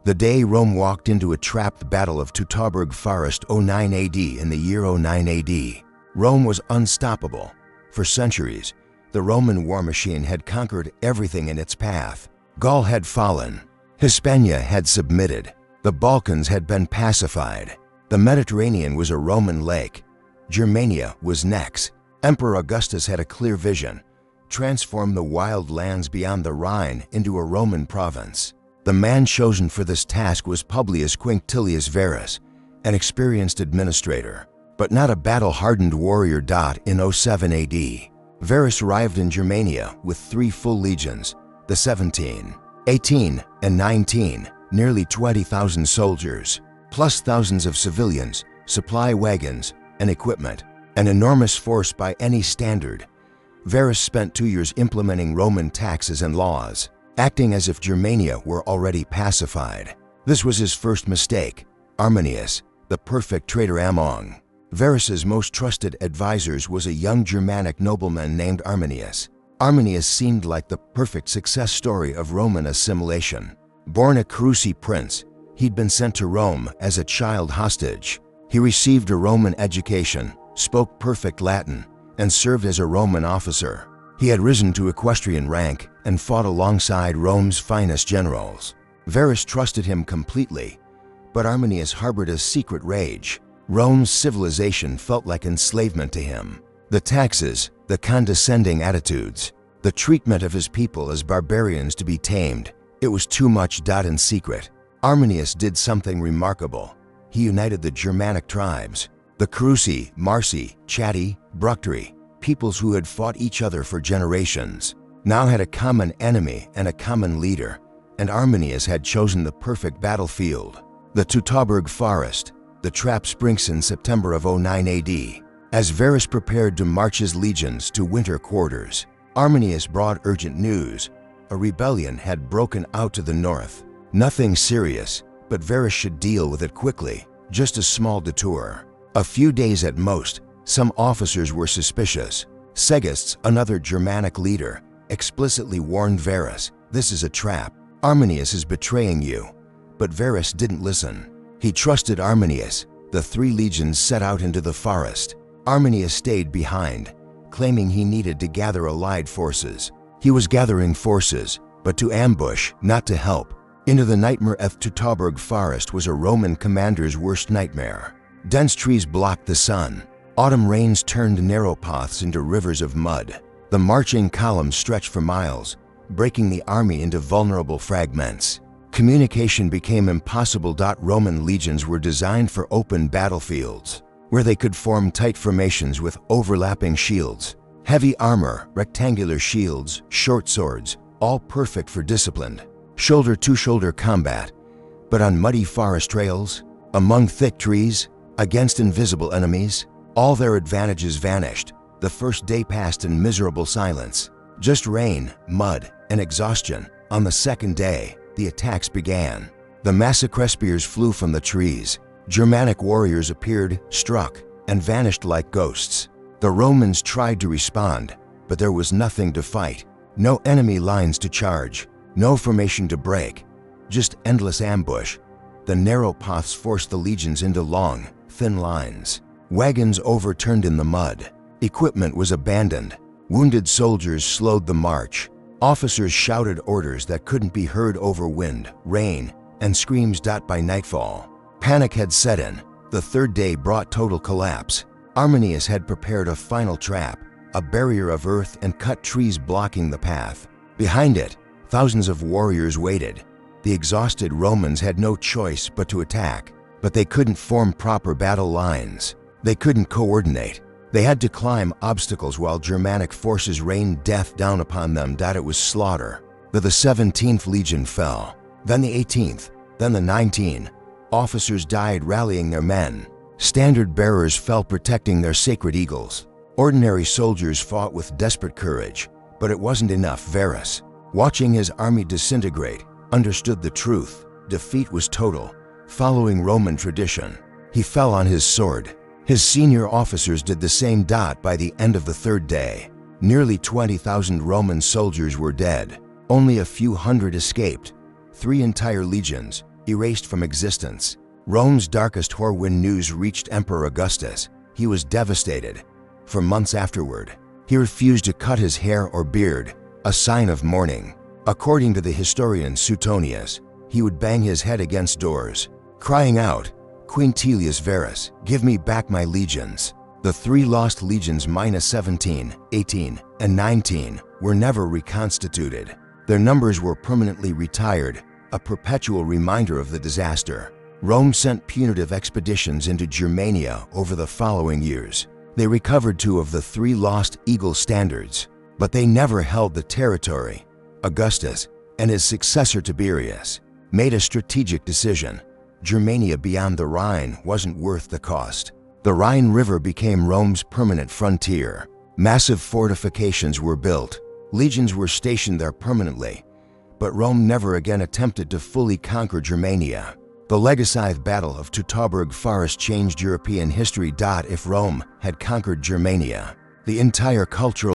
The day Rome walked into a trap. The Battle of Teutoburg Forest, 09 AD. In the year 09 AD, Rome was unstoppable. For centuries, the Roman war machine had conquered everything in its path. Gaul had fallen. Hispania had submitted. The Balkans had been pacified. The Mediterranean was a Roman lake. Germania was next. Emperor Augustus had a clear vision: transform the wild lands beyond the Rhine into a Roman province. The man chosen for this task was Publius Quinctilius Varus, an experienced administrator, but not a battle-hardened warrior. In 07 AD, Varus arrived in Germania with 3 full legions, the 17, 18, and 19, nearly 20,000 soldiers, plus thousands of civilians, supply wagons, and equipment. An enormous force by any standard. Varus spent 2 years implementing Roman taxes and laws, acting as if Germania were already pacified. This was his first mistake. Arminius, the perfect traitor among Varus's most trusted advisors, was a young Germanic nobleman named Arminius. Arminius seemed like the perfect success story of Roman assimilation. Born a Carusi prince, he'd been sent to Rome as a child hostage. He received a Roman education, spoke perfect Latin, and served as a Roman officer. He had risen to equestrian rank and fought alongside Rome's finest generals. Varus trusted him completely, but Arminius harbored a secret rage. Rome's civilization felt like enslavement to him. The taxes, the condescending attitudes, the treatment of his people as barbarians to be tamed, it was too much. In secret, Arminius did something remarkable. He united the Germanic tribes, the Carusi, Marsi, Chatti, Bructeri, peoples who had fought each other for generations, now had a common enemy and a common leader, and Arminius had chosen the perfect battlefield. The Teutoburg Forest. The trap springs in September of 09 AD. As Varus prepared to march his legions to winter quarters, Arminius brought urgent news. A rebellion had broken out to the north. Nothing serious, but Varus should deal with it quickly. Just a small detour. A few days at most. Some officers were suspicious. Segustus, another Germanic leader, explicitly warned Varus, "This is a trap. Arminius is betraying you." But Varus didn't listen. He trusted Arminius. The 3 legions set out into the forest. Arminius stayed behind, claiming he needed to gather allied forces. He was gathering forces, but to ambush, not to help. Into the nightmare of Teutoburg Forest was a Roman commander's worst nightmare. Dense trees blocked the sun. Autumn rains turned narrow paths into rivers of mud. The marching columns stretched for miles, breaking the army into vulnerable fragments. Communication became impossible. Roman legions were designed for open battlefields, where they could form tight formations with overlapping shields. Heavy armor, rectangular shields, short swords, all perfect for disciplined shoulder-to-shoulder combat. But on muddy forest trails, among thick trees, against invisible enemies, all their advantages vanished. The first day passed in miserable silence. Just rain, mud, and exhaustion. On the second day, the attacks began. The massacre spears flew from the trees. Germanic warriors appeared, struck, and vanished like ghosts. The Romans tried to respond, but there was nothing to fight. No enemy lines to charge. No formation to break. Just endless ambush. The narrow paths forced the legions into long, thin lines. Wagons overturned in the mud. Equipment was abandoned. Wounded soldiers slowed the march. Officers shouted orders that couldn't be heard over wind, rain, and screams. By nightfall, panic had set in. The third day brought total collapse. Arminius had prepared a final trap, a barrier of earth and cut trees blocking the path. Behind it, thousands of warriors waited. The exhausted Romans had no choice but to attack, but they couldn't form proper battle lines. They couldn't coordinate. They had to climb obstacles while Germanic forces rained death down upon them. It was slaughter. The 17th Legion fell, then the 18th, then the 19th. Officers died rallying their men. Standard bearers fell protecting their sacred eagles. Ordinary soldiers fought with desperate courage, but it wasn't enough. Varus, watching his army disintegrate, understood the truth. Defeat was total. Following Roman tradition, he fell on his sword. His senior officers did the same. By the end of the third day, nearly 20,000 Roman soldiers were dead. Only a few hundred escaped. 3 entire legions, erased from existence. Rome's darkest horror when news reached Emperor Augustus. He was devastated. For months afterward, he refused to cut his hair or beard, a sign of mourning. According to the historian Suetonius, he would bang his head against doors, crying out, "Quintilius Verus, give me back my legions." The three lost legions -17, 18, and 19 were never reconstituted. Their numbers were permanently retired, a perpetual reminder of the disaster. Rome sent punitive expeditions into Germania over the following years. They recovered 2 of the 3 lost eagle standards, but they never held the territory. Augustus and his successor Tiberius made a strategic decision. Germania beyond the Rhine wasn't worth the cost. The Rhine River became Rome's permanent frontier. Massive fortifications were built. Legions were stationed there permanently, but Rome never again attempted to fully conquer Germania. The legacy Battle of Teutoburg Forest changed European history. If Rome had conquered Germania, the entire cultural